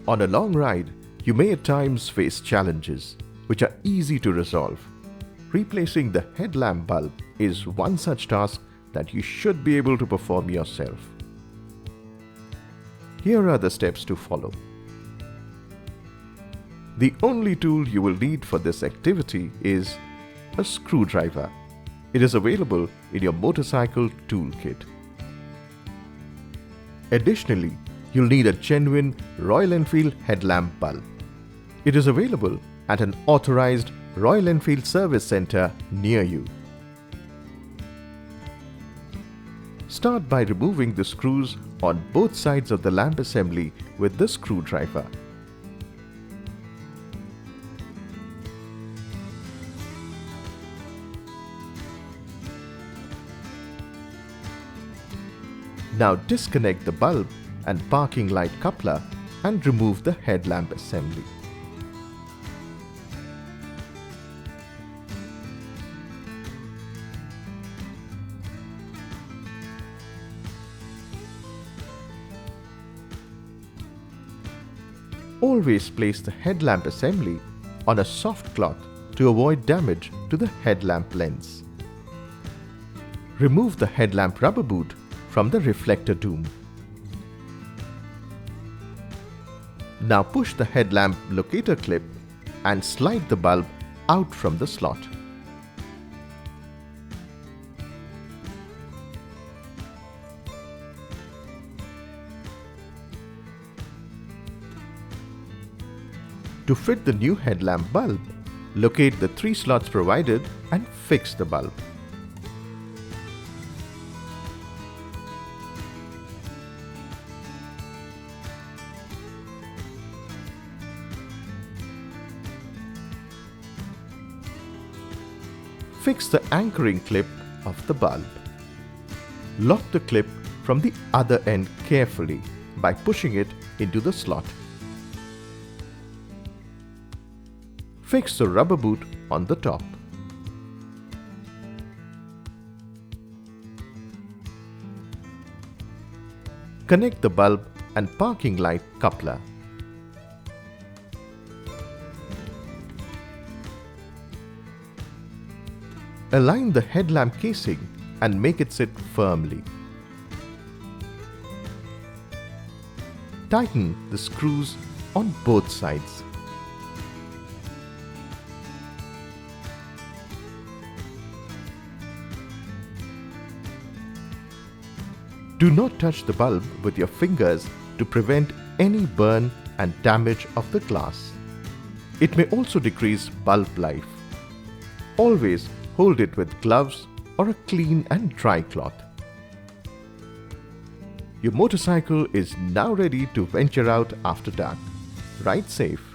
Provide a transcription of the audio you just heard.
On a long ride, you may at times face challenges, which are easy to resolve. Replacing the headlamp bulb is one such task that you should be able to perform yourself. Here are the steps to follow. The only tool you will need for this activity is a screwdriver. It is available in your motorcycle toolkit. Additionally, you'll need a genuine Royal Enfield headlamp bulb. It is available at an authorized Royal Enfield service center near you. Start by removing the screws on both sides of the lamp assembly with the screwdriver. Now disconnect the bulb and parking light coupler and remove the headlamp assembly. Always place the headlamp assembly on a soft cloth to avoid damage to the headlamp lens. Remove the headlamp rubber boot from the reflector dome. Now push the headlamp locator clip and slide the bulb out from the slot. To fit the new headlamp bulb, locate the 3 slots provided and fix the bulb. Fix the anchoring clip of the bulb. Lock the clip from the other end carefully by pushing it into the slot. Fix the rubber boot on the top. Connect the bulb and parking light coupler. Align the headlamp casing and make it sit firmly. Tighten the screws on both sides. Do not touch the bulb with your fingers to prevent any burn and damage of the glass. It may also decrease bulb life. Always hold it with gloves or a clean and dry cloth. Your motorcycle is now ready to venture out after dark. Ride safe.